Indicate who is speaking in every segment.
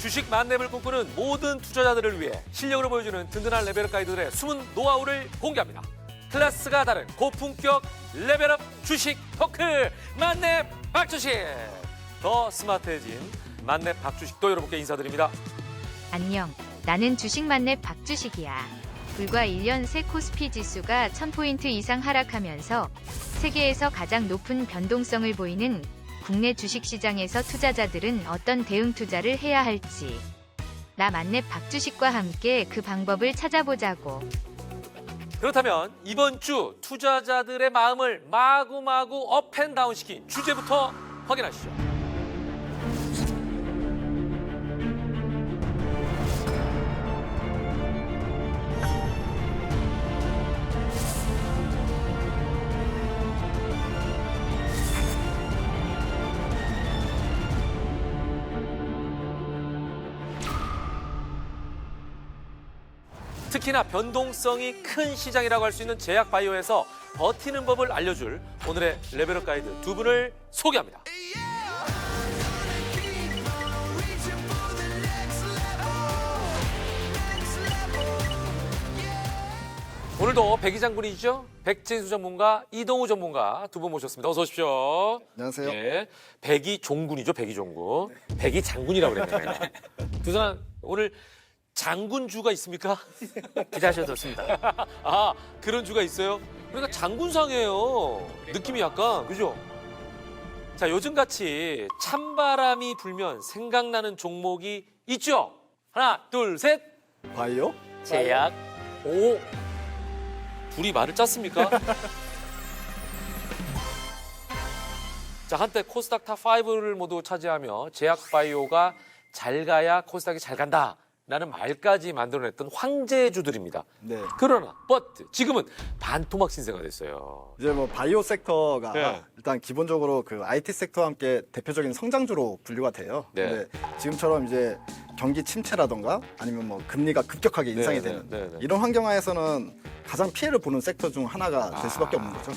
Speaker 1: 주식 만렙을 꿈꾸는 모든 투자자들을 위해 실력으로 보여주는 든든한 레벨업 가이드들의 숨은 노하우를 공개합니다. 클래스가 다른 고품격 레벨업 주식 토크 만렙 박주식. 더 스마트해진 만렙 박주식도 여러분께 인사드립니다.
Speaker 2: 안녕, 나는 주식 만렙 박주식이야. 불과 1년 새 코스피 지수가 1000포인트 이상 하락하면서 세계에서 가장 높은 변동성을 보이는 국내 주식시장에서 투자자들은 어떤 대응 투자를 해야 할지 나 만렙 박주식과 함께 그 방법을 찾아보자고.
Speaker 1: 그렇다면 이번 주 투자자들의 마음을 마구마구 업앤다운 시킨 주제부터 확인하시죠. 특히나 변동성이 큰 시장이라고 할 수 있는 제약바이오에서 버티는 법을 알려줄 오늘의 레벨업 가이드 두 분을 소개합니다. 오늘도 백이 장군이죠. 백진수 전문가, 이동우 전문가 두 분 모셨습니다. 어서 오십시오.
Speaker 3: 안녕하세요.
Speaker 1: 예, 백이 종군이죠. 백이 종군. 백이 장군이라고 그랬네요. 두 사람 오늘 장군주가 있습니까?
Speaker 4: 기대하셔도 좋습니다.
Speaker 1: 아, 그런 주가 있어요? 그러니까 장군상이에요. 느낌이 약간, 그죠? 자, 요즘같이 찬바람이 불면 생각나는 종목이 있죠? 하나, 둘, 셋.
Speaker 3: 바이오?
Speaker 4: 제약.
Speaker 1: 오. 둘이 말을 짰습니까? 자, 한때 코스닥 탑5를 모두 차지하며 제약바이오가 잘 가야 코스닥이 잘 간다. 라는 말까지 만들어냈던 황제주들입니다.
Speaker 3: 네.
Speaker 1: 그러나 지금은 반토막 신세가 됐어요.
Speaker 3: 이제 뭐 바이오 섹터가
Speaker 1: 네.
Speaker 3: 일단 기본적으로 그 IT 섹터와 함께 대표적인 성장주로 분류가 돼요.
Speaker 1: 네.
Speaker 3: 근데 지금처럼 이제 경기 침체라던가 아니면 뭐 금리가 급격하게 인상이
Speaker 1: 네,
Speaker 3: 되는
Speaker 1: 네, 네.
Speaker 3: 이런 환경하에서는 가장 피해를 보는 섹터 중 하나가 될 수밖에 없는 거죠.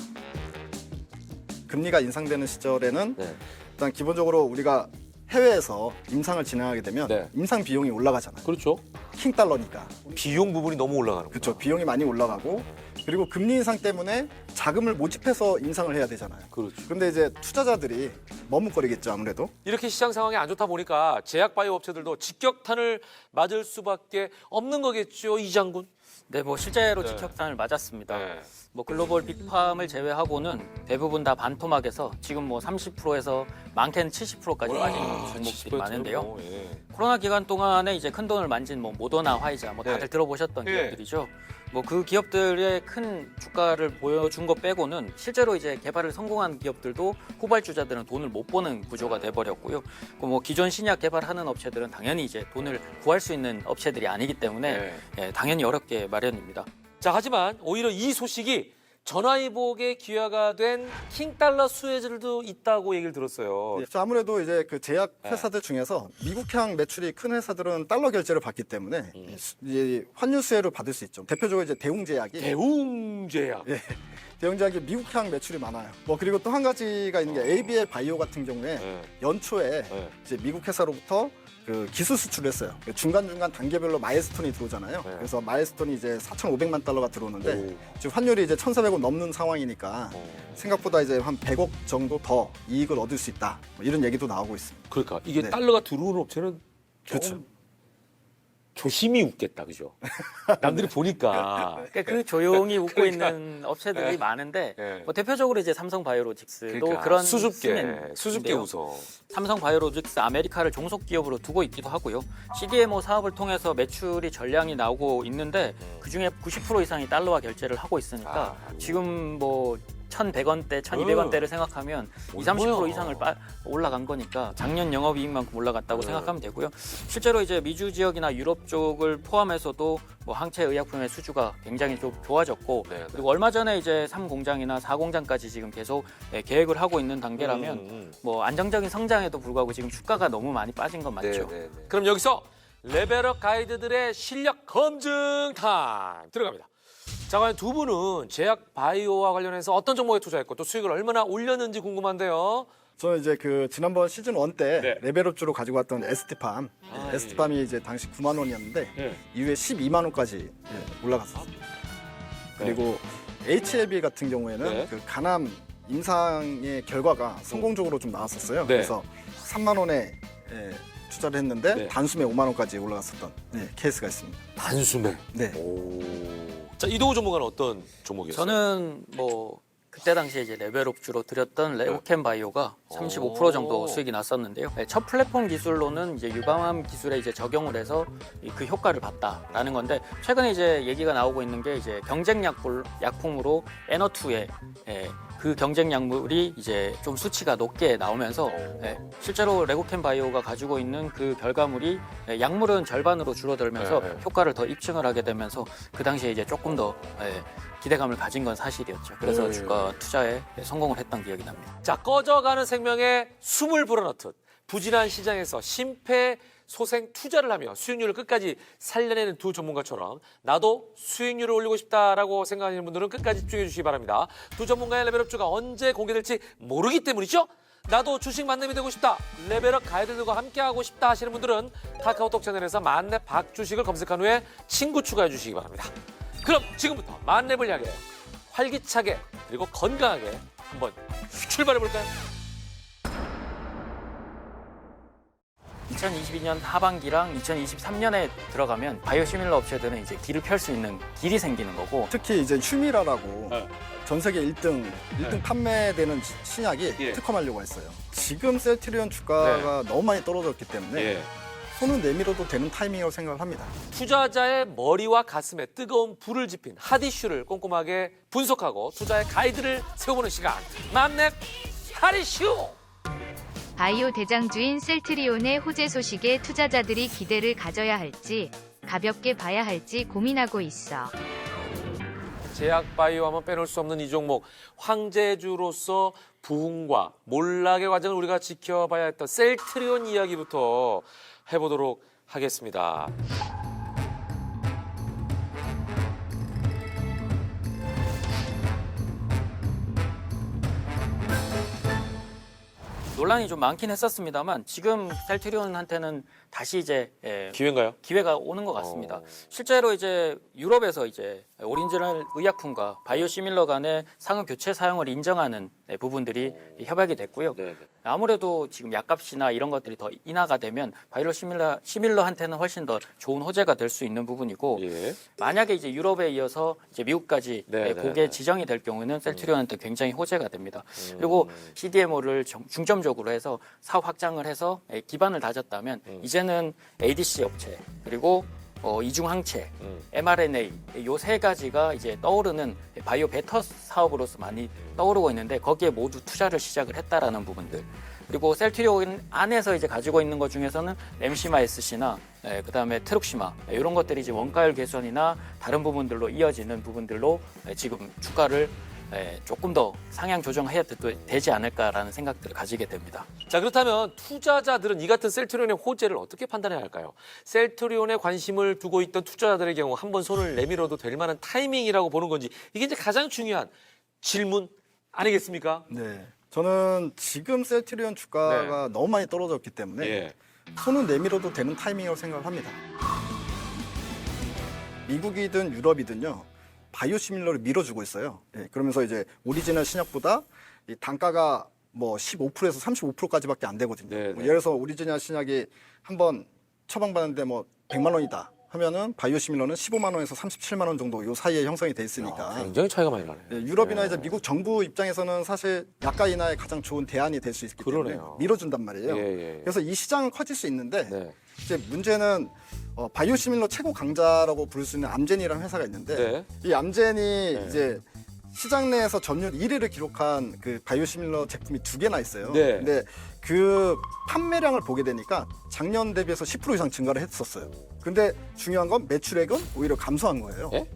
Speaker 3: 금리가 인상되는 시절에는
Speaker 1: 네.
Speaker 3: 일단 기본적으로 우리가 해외에서 임상을 진행하게 되면
Speaker 1: 네.
Speaker 3: 임상 비용이 올라가잖아요.
Speaker 1: 그렇죠.
Speaker 3: 킹달러니까.
Speaker 1: 비용 부분이 너무 올라가는 거죠.
Speaker 3: 그렇죠. 비용이 많이 올라가고 그리고 금리 인상 때문에 자금을 모집해서 인상을 해야 되잖아요.
Speaker 1: 그렇죠.
Speaker 3: 근데 이제 투자자들이 머뭇거리겠죠, 아무래도.
Speaker 1: 이렇게 시장 상황이 안 좋다 보니까 제약바이오 업체들도 직격탄을 맞을 수밖에 없는 거겠죠, 이 장군.
Speaker 4: 네, 뭐 실제로
Speaker 1: 네.
Speaker 4: 직격탄을 맞았습니다.
Speaker 1: 네.
Speaker 4: 뭐 글로벌 빅팜을 제외하고는 대부분 다 반토막에서 지금 뭐 30%에서 많게는 70%까지 빠진 종목들이 많은데요.
Speaker 1: 예.
Speaker 4: 코로나 기간 동안에 이제 큰 돈을 만진 뭐 모더나, 화이자 뭐 다들
Speaker 1: 네.
Speaker 4: 들어보셨던
Speaker 1: 네.
Speaker 4: 기업들이죠. 뭐 그 기업들의 큰 주가를 보여준 것 빼고는 실제로 이제 개발을 성공한 기업들도 후발주자들은 돈을 못 버는 구조가 돼버렸고요. 뭐 기존 신약 개발하는 업체들은 당연히 이제 돈을 구할 수 있는 업체들이 아니기 때문에
Speaker 1: 네.
Speaker 4: 예, 당연히 어렵게 마련입니다.
Speaker 1: 자, 하지만 오히려 이 소식이 전화위복의 기회가 된 킹달러 수혜들도 있다고 얘기를 들었어요.
Speaker 3: 그렇죠. 아무래도 이제 그 제약
Speaker 1: 네.
Speaker 3: 회사들 중에서 미국향 매출이 큰 회사들은 달러 결제를 받기 때문에 이제 환율 수혜를 받을 수 있죠. 대표적으로 이제 대웅제약이
Speaker 1: 대웅제약.
Speaker 3: 예. 대웅제약이 미국향 매출이 많아요. 뭐 그리고 또 한 가지가 있는 게 ABL 바이오 같은 경우에
Speaker 1: 네.
Speaker 3: 연초에
Speaker 1: 네.
Speaker 3: 이제 미국 회사로부터 그 기술 수출을 했어요. 중간중간 단계별로 마일스톤이 들어오잖아요.
Speaker 1: 네.
Speaker 3: 그래서 마일스톤이 이제 4,500만 달러가 들어오는데
Speaker 1: 오.
Speaker 3: 지금 환율이 이제 1,400원 넘는 상황이니까 생각보다 이제 한 100억 정도 더 이익을 얻을 수 있다. 뭐 이런 얘기도 나오고 있습니다.
Speaker 1: 그러니까 이게
Speaker 3: 네.
Speaker 1: 달러가 들어오는 업체는
Speaker 3: 그렇죠.
Speaker 1: 좀 조심히 웃겠다, 그죠? 남들이 보니까.
Speaker 4: 그러니까 그 조용히 웃고
Speaker 1: 그러니까.
Speaker 4: 있는 업체들이
Speaker 1: 네.
Speaker 4: 많은데
Speaker 1: 네.
Speaker 4: 뭐 대표적으로 이제 삼성바이오로직스도
Speaker 1: 그러니까
Speaker 4: 그런
Speaker 1: 수줍게
Speaker 4: 수준인데요.
Speaker 1: 웃어.
Speaker 4: 삼성바이오로직스 아메리카를 종속 기업으로 두고 있기도 하고요. CDMO 사업을 통해서 매출이 전량이 나오고 있는데 그중에 90% 이상이 달러화 결제를 하고 있으니까 지금 뭐 1,100원대, 1,200원대를 생각하면 20, 30%
Speaker 1: 얼마야?
Speaker 4: 이상을 올라간 거니까 작년 영업이익만큼 올라갔다고 생각하면 되고요. 실제로 이제 미주 지역이나 유럽 쪽을 포함해서도 뭐 항체 의약품의 수주가 굉장히 좀 좋아졌고
Speaker 1: 네, 네.
Speaker 4: 그리고 얼마 전에 이제 3공장이나 4공장까지 지금 계속 계획을 하고 있는 단계라면 뭐 안정적인 성장에도 불구하고 지금 주가가 너무 많이 빠진 건 맞죠.
Speaker 1: 그럼 여기서 레벨업 가이드들의 실력 검증 타임 들어갑니다. 자, 과연 두 분은 제약 바이오와 관련해서 어떤 종목에 투자했고 또 수익을 얼마나 올렸는지 궁금한데요.
Speaker 3: 저는 이제 그 지난번 시즌 1 때
Speaker 1: 네.
Speaker 3: 레벨업주로 가지고 왔던 에스티팜, 에스티팜이 이제 당시 9만 원이었는데
Speaker 1: 예.
Speaker 3: 이후에 12만 원까지 올라갔었어요. 그리고 HLB 같은 경우에는
Speaker 1: 네.
Speaker 3: 그 간암 임상의 결과가 성공적으로 좀 나왔었어요.
Speaker 1: 네.
Speaker 3: 그래서 3만 원에 투자를 했는데
Speaker 1: 네.
Speaker 3: 단숨에 5만 원까지 올라갔었던 케이스가 있습니다.
Speaker 1: 단숨에.
Speaker 3: 네.
Speaker 1: 오. 자, 이도우 전문가는 어떤 종목이었어요?
Speaker 4: 저는 뭐 그때 당시에 이제 레벨업 주로 드렸던 레오캠 바이오가 35% 정도 수익이 났었는데요. 네, 첫 플랫폼 기술로는 이제 유방암 기술에 이제 적용을 해서 그 효과를 봤다라는 건데 최근에 이제 얘기가 나오고 있는 게 이제 경쟁 약품으로 에너2에 그 경쟁 약물이 이제 좀 수치가 높게 나오면서 실제로 레고캠 바이오가 가지고 있는 그 결과물이 약물은 절반으로 줄어들면서
Speaker 1: 네.
Speaker 4: 효과를 더 입증을 하게 되면서 그 당시에 이제 조금 더 기대감을 가진 건 사실이었죠. 그래서 주가 투자에 성공을 했던 기억이 납니다.
Speaker 1: 자, 꺼져가는 생명에 숨을 불어넣듯 부진한 시장에서 심폐소생 투자를 하며 수익률을 끝까지 살려내는 두 전문가처럼 나도 수익률을 올리고 싶다라고 생각하시는 분들은 끝까지 집중해 주시기 바랍니다. 두 전문가의 레벨업주가 언제 공개될지 모르기 때문이죠. 나도 주식 만렙이 되고 싶다, 레벨업 가이드들과 함께하고 싶다 하시는 분들은 카카오톡 채널에서 만렙 박주식을 검색한 후에 친구 추가해 주시기 바랍니다. 그럼 지금부터 만렙을 향해 활기차게 그리고 건강하게 한번 출발해 볼까요?
Speaker 4: 2022년 하반기랑 2023년에 들어가면 바이오 시밀러 업체들은 이제 길을 펼 수 있는 길이 생기는 거고
Speaker 3: 특히 이제 휴미라라고
Speaker 1: 네.
Speaker 3: 전 세계 1등 판매되는 신약이
Speaker 1: 예.
Speaker 3: 특허하려고 했어요. 지금 셀트리온 주가가 너무 많이 떨어졌기 때문에
Speaker 1: 예.
Speaker 3: 손은 내밀어도 되는 타이밍이라고 생각을 합니다.
Speaker 1: 투자자의 머리와 가슴에 뜨거운 불을 지핀 핫 이슈를 꼼꼼하게 분석하고 투자의 가이드를 세워보는 시간, 만렙 핫 이슈!
Speaker 2: 바이오 대장주인 셀트리온의 호재 소식에 투자자들이 기대를 가져야 할지 가볍게 봐야 할지 고민하고 있어.
Speaker 1: 제약 바이오 하면 빼놓을 수 없는 이 종목, 황제주로서 부흥과 몰락의 과정을 우리가 지켜봐야 했던 셀트리온 이야기부터 해보도록 하겠습니다.
Speaker 4: 논란이 좀 많긴 했었습니다만 지금 셀트리온한테는 다시 이제
Speaker 1: 기회인가요?
Speaker 4: 기회가 오는 것 같습니다. 실제로 이제 유럽에서 이제 오리지널 의약품과 바이오 시밀러 간의 상호 교체 사용을 인정하는 부분들이 협약이 됐고요.
Speaker 1: 네.
Speaker 4: 아무래도 지금 약값이나 이런 것들이 더 인하가 되면 바이오 시밀러한테는 훨씬 더 좋은 호재가 될 수 있는 부분이고
Speaker 1: 예.
Speaker 4: 만약에 이제 유럽에 이어서 이제 미국까지
Speaker 1: 네,
Speaker 4: 그게
Speaker 1: 네.
Speaker 4: 지정이 될 경우에는 셀트리온한테 굉장히 호재가 됩니다. 그리고 CDMO를 중점적으로 해서 사업 확장을 해서 기반을 다졌다면 이제는 ADC 업체 그리고 이중항체, mRNA 요 세 가지가 이제 떠오르는 바이오 베터 사업으로서 많이 떠오르고 있는데 거기에 모두 투자를 시작을 했다라는 부분들. 그리고 셀트리온 안에서 이제 가지고 있는 것 중에서는 엠시마 SC나 그다음에 트룩시마 이런 것들이 이제 원가율 개선이나 다른 부분들로 이어지는 부분들로 지금 주가를 조금 더 상향 조정해야 되지 않을까라는 생각들을 가지게 됩니다.
Speaker 1: 자, 그렇다면 투자자들은 이 같은 셀트리온의 호재를 어떻게 판단해야 할까요? 셀트리온에 관심을 두고 있던 투자자들의 경우 한번 손을 내밀어도 될 만한 타이밍이라고 보는 건지 이게 이제 가장 중요한 질문 아니겠습니까?
Speaker 3: 네, 저는 지금 셀트리온 주가가 너무 많이 떨어졌기 때문에
Speaker 1: 예.
Speaker 3: 손은 내밀어도 되는 타이밍이라고 생각을 합니다. 미국이든 유럽이든요, 바이오 시밀러를 밀어주고 있어요. 그러면서 이제 오리지널 신약보다 이 단가가 뭐 15%에서 35%까지밖에 안 되거든요.
Speaker 1: 네, 네.
Speaker 3: 예를 들어서 오리지널 신약이 한번 처방받는데 뭐 100만 원이다 하면은 바이오 시밀러는 15만 원에서 37만 원 정도 요 사이에 형성이 돼 있으니까
Speaker 1: 굉장히 차이가 많이 나네.
Speaker 3: 유럽이나 이제 미국 정부 입장에서는 사실 약가 인하에 가장 좋은 대안이 될 수 있기 때문에
Speaker 1: 그러네요.
Speaker 3: 밀어준단 말이에요.
Speaker 1: 예.
Speaker 3: 그래서 이 시장은 커질 수 있는데
Speaker 1: 네.
Speaker 3: 이제 문제는 바이오 시밀러 최고 강자라고 부를 수 있는 암젠이라는 회사가 있는데
Speaker 1: 네.
Speaker 3: 이 암젠이 이제 시장 내에서 점유율 1위를 기록한 그 바이오 시밀러 제품이 2개나 있어요.
Speaker 1: 네.
Speaker 3: 근데 그 판매량을 보게 되니까 작년 대비해서 10% 이상 증가를 했었어요. 근데 중요한 건 매출액은 오히려 감소한 거예요.
Speaker 1: 예?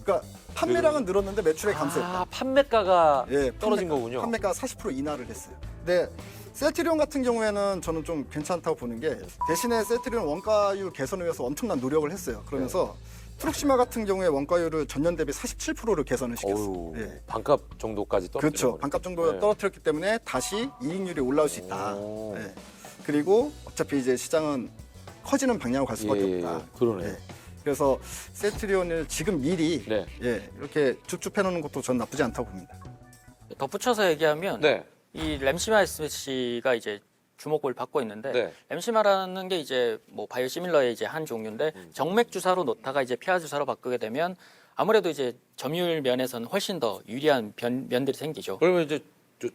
Speaker 3: 그러니까 판매량은 늘었는데 매출액 감소했다.
Speaker 1: 아, 판매가가
Speaker 3: 예,
Speaker 1: 떨어진
Speaker 3: 판매가-
Speaker 1: 거군요.
Speaker 3: 판매가 40% 인하를 했어요. 근데 셀트리온 같은 경우에는 저는 좀 괜찮다고 보는 게 대신에 셀트리온 원가율 개선을 위해서 엄청난 노력을 했어요. 그러면서 프록시마 같은 경우에 원가율을 전년 대비 47%를 개선을 시켰어요.
Speaker 1: 어우,
Speaker 3: 예.
Speaker 1: 반값 정도까지 떨어뜨려.
Speaker 3: 그렇죠. 반값 정도
Speaker 1: 네.
Speaker 3: 떨어뜨렸기 때문에 다시 이익률이 올라올 수 있다.
Speaker 1: 오.
Speaker 3: 예. 그리고 어차피 이제 시장은 커지는 방향으로 갈 수밖에
Speaker 1: 예,
Speaker 3: 없다.
Speaker 1: 그러네요.
Speaker 3: 예. 그래서 셀트리온을 지금 미리
Speaker 1: 네.
Speaker 3: 예, 이렇게 줍줍해 놓는 것도 전 나쁘지 않다고 봅니다.
Speaker 4: 덧붙여서 얘기하면
Speaker 1: 네.
Speaker 4: 이 램시마 SMC가 이제 주목을 받고 있는데
Speaker 1: 네.
Speaker 4: 램시마라는 게 이제 뭐 바이오시밀러의 이제 한 종류인데 정맥 주사로 놓다가 이제 피하 주사로 바꾸게 되면 아무래도 이제 점유율 면에서는 훨씬 더 유리한 면들이 생기죠.
Speaker 1: 그러면 이제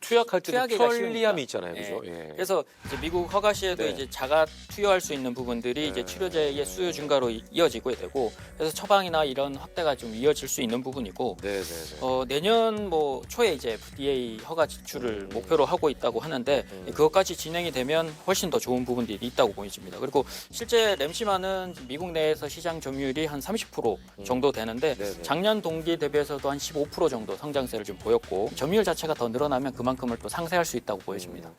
Speaker 1: 투약할 때도
Speaker 4: 투약이가
Speaker 1: 편리함이
Speaker 4: 쉬우니까.
Speaker 1: 있잖아요,
Speaker 4: 예.
Speaker 1: 그죠? 예.
Speaker 4: 그래서 이제 미국 허가시에도
Speaker 1: 네.
Speaker 4: 이제 자가 투여할 수 있는 부분들이 이제 치료제의 수요 증가로 이어지고 되고 그래서 처방이나 이런 확대가 좀 이어질 수 있는 부분이고
Speaker 1: 네, 네, 네.
Speaker 4: 내년 뭐 초에 이제 FDA 허가 지출을 목표로 하고 있다고 하는데 그것까지 진행이 되면 훨씬 더 좋은 부분들이 있다고 보여집니다. 그리고 실제 램시마는 미국 내에서 시장 점유율이 한 30% 정도 되는데
Speaker 1: 네, 네.
Speaker 4: 작년 동기 대비해서도 한 15% 정도 성장세를 좀 보였고 점유율 자체가 더 늘어나면 그만큼을 또 상쇄할 수 있다고 보여집니다.